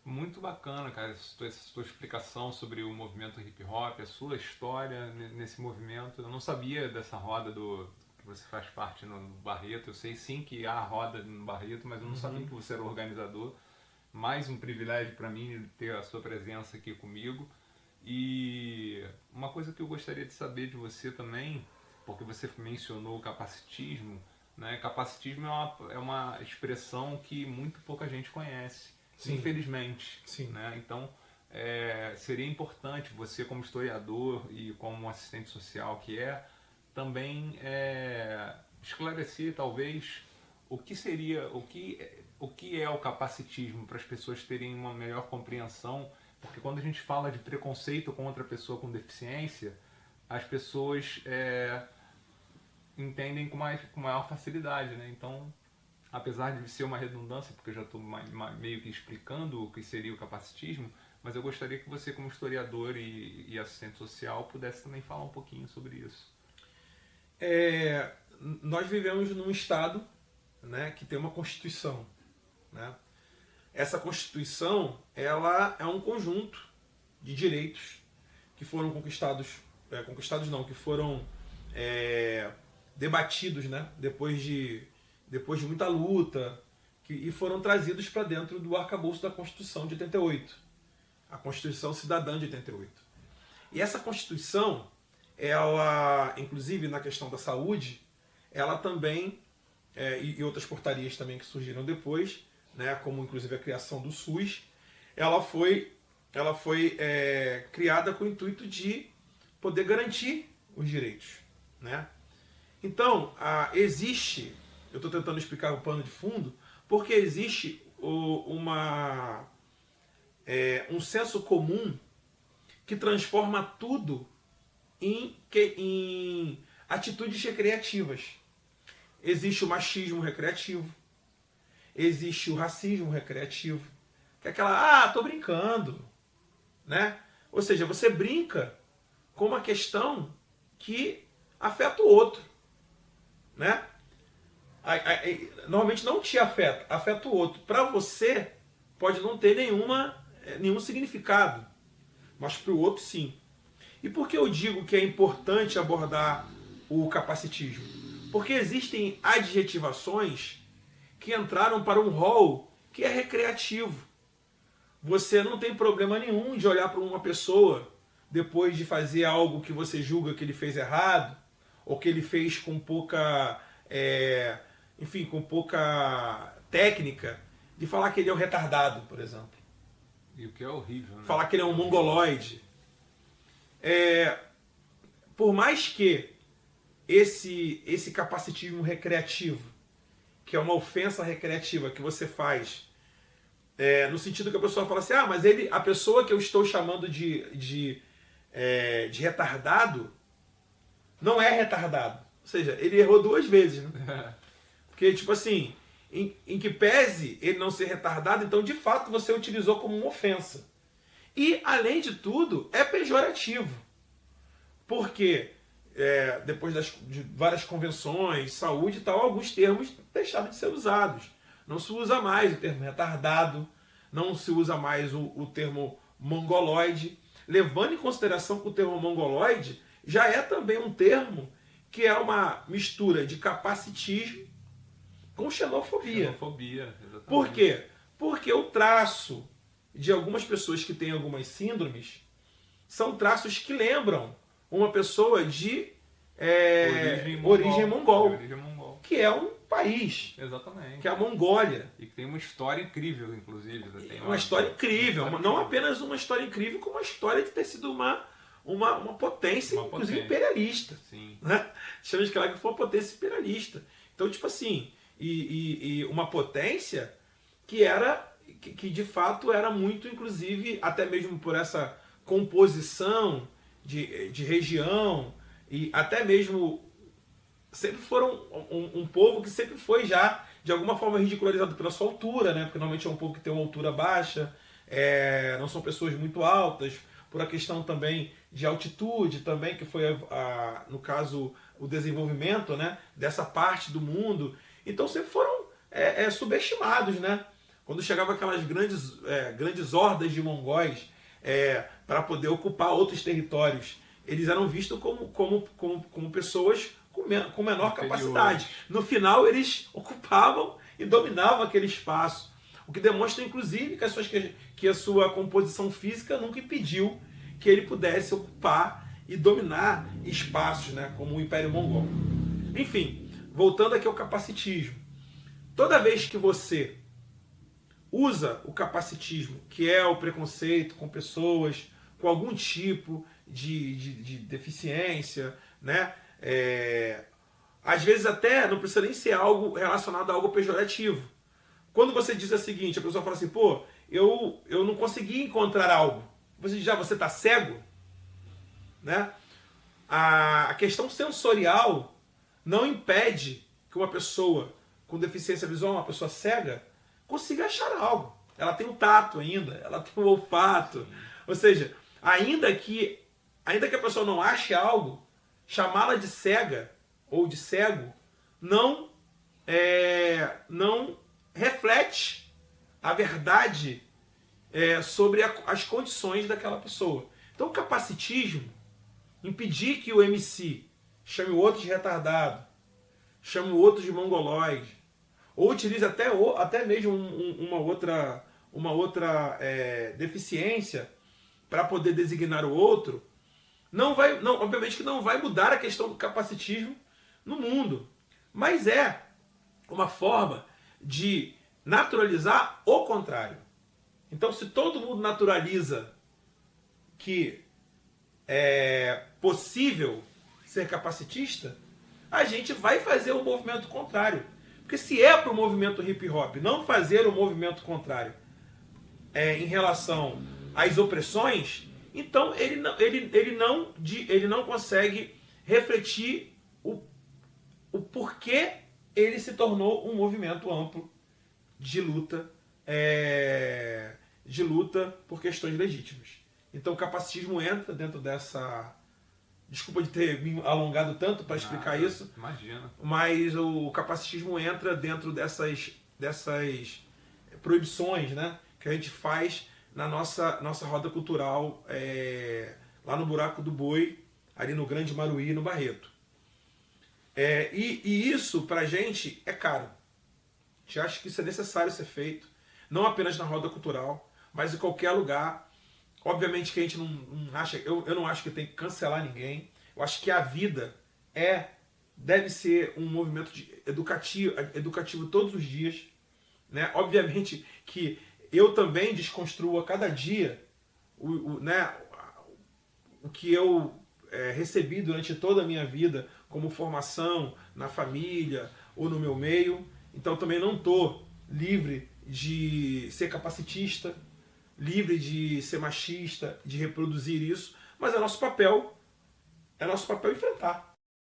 Muito bacana, cara, essa tua explicação sobre o movimento hip hop, a sua história nesse movimento. Eu não sabia dessa roda que você faz parte no Barreto. Eu sei sim que há roda no Barreto, mas eu não sabia que você era o organizador. Mais um privilégio para mim ter a sua presença aqui comigo. E uma coisa que eu gostaria de saber de você também, porque você mencionou o capacitismo, né? Capacitismo é uma expressão que muito pouca gente conhece, Sim, infelizmente, sim. né? Então, seria importante você, como historiador e como assistente social que também esclarecer, talvez, o que seria, o que é o capacitismo para as pessoas terem uma melhor compreensão, porque quando a gente fala de preconceito contra a pessoa com deficiência, as pessoas entendem com maior facilidade, né? Então, apesar de ser uma redundância, porque eu já estou meio que explicando o que seria o capacitismo, mas eu gostaria que você, como historiador e assistente social, pudesse também falar um pouquinho sobre isso. É, nós vivemos num Estado, né, que tem uma Constituição. Né? Essa Constituição ela é um conjunto de direitos que foram conquistados não, que foram debatidos, né, depois de muita luta, e foram trazidos para dentro do arcabouço da Constituição de 88, a Constituição Cidadã de 88. E essa Constituição, ela, inclusive na questão da saúde, ela também, e outras portarias também que surgiram depois, né, como inclusive a criação do SUS, ela foi criada com o intuito de poder garantir os direitos. Né? Então, eu estou tentando explicar o pano de fundo, porque existe um senso comum que transforma tudo em atitudes recreativas. Existe o machismo recreativo, existe o racismo recreativo, que é aquela, tô brincando, né? Ou seja, você brinca com uma questão que afeta o outro, né? Normalmente não te afeta o outro. Para você pode não ter nenhum significado, mas para o outro sim. E por que eu digo que é importante abordar o capacitismo? Porque existem adjetivações que entraram para um rol que é recreativo. Você não tem problema nenhum de olhar para uma pessoa depois de fazer algo que você julga que ele fez errado, ou que ele fez com pouca, com pouca técnica, de falar que ele é um retardado, por exemplo. E o que é horrível, né? Falar que ele é um mongoloide. Por mais que esse capacitismo recreativo, que é uma ofensa recreativa que você faz, no sentido que a pessoa fala assim, mas a pessoa que eu estou chamando de retardado não é retardado. Ou seja, ele errou duas vezes. Né? Porque, tipo assim, em que pese ele não ser retardado, então de fato você utilizou como uma ofensa. E, além de tudo, é pejorativo. Porque depois de várias convenções, saúde e tal, alguns termos deixaram de ser usados. Não se usa mais o termo retardado, não se usa mais o termo mongoloide, levando em consideração que o termo mongoloide já é também um termo que é uma mistura de capacitismo com xenofobia. Xenofobia, exatamente. Por quê? Porque o traço de algumas pessoas que têm algumas síndromes são traços que lembram uma pessoa de origem mongol, que é um país, exatamente, que é a Mongólia. E que tem uma história incrível, inclusive. Tem uma história incrível, não apenas uma história incrível, como uma história de ter sido uma potência, inclusive imperialista. Sim. Né? Chama de que foi uma potência imperialista. Então, tipo assim, e uma potência que de fato era muito, inclusive, até mesmo por essa composição de região, e até mesmo sempre foram um povo que sempre foi já de alguma forma ridicularizado pela sua altura, né? Porque normalmente é um povo que tem uma altura baixa, não são pessoas muito altas, por a questão também de altitude também, que foi, no caso, o desenvolvimento, né, dessa parte do mundo. Então sempre foram subestimados, né? Quando chegavam aquelas grandes hordas de mongóis para poder ocupar outros territórios, eles eram vistos como pessoas com menor capacidade. No final, eles ocupavam e dominavam aquele espaço. O que demonstra, inclusive, que a sua composição física nunca impediu que ele pudesse ocupar e dominar espaços, né, como o Império Mongol. Enfim, voltando aqui ao capacitismo. Toda vez que você usa o capacitismo, que é o preconceito com pessoas com algum tipo de deficiência, né? Às vezes até não precisa nem ser algo relacionado a algo pejorativo. Quando você diz o seguinte, a pessoa fala assim, pô, eu não consegui encontrar algo. Você está cego? Né? A questão sensorial não impede que uma pessoa com deficiência visual, uma pessoa cega, consiga achar algo. Ela tem o tato ainda, ela tem o olfato. Ou seja, ainda que a pessoa não ache algo, chamá-la de cega ou de cego não reflete a verdade sobre as condições daquela pessoa. Então o capacitismo, impedir que o MC chame o outro de retardado, chame o outro de mongoloide, ou utilize até mesmo uma outra deficiência para poder designar o outro, obviamente que não vai mudar a questão do capacitismo no mundo, mas é uma forma de naturalizar o contrário. Então, se todo mundo naturaliza que é possível ser capacitista, a gente vai fazer o movimento contrário. Porque se é para o movimento hip hop não fazer o movimento contrário em relação às opressões, então ele não consegue refletir o porquê ele se tornou um movimento amplo de luta por questões legítimas. Então o capacitismo entra dentro dessa... Desculpa de ter me alongado tanto para explicar isso. Imagina. Mas o capacitismo entra dentro dessas proibições, né, que a gente faz na nossa roda cultural lá no Buraco do Boi, ali no Grande Maruí, no Barreto. E isso, pra gente, é caro. A gente acha que isso é necessário ser feito, não apenas na roda cultural, mas em qualquer lugar. Obviamente que a gente não acha, eu não acho que tem que cancelar ninguém. Eu acho que a vida deve ser um movimento educativo todos os dias, né? Obviamente que eu também desconstruo a cada dia o que eu recebi durante toda a minha vida como formação na família ou no meu meio. Então também não estou livre de ser capacitista, livre de ser machista, de reproduzir isso, mas é nosso papel enfrentar.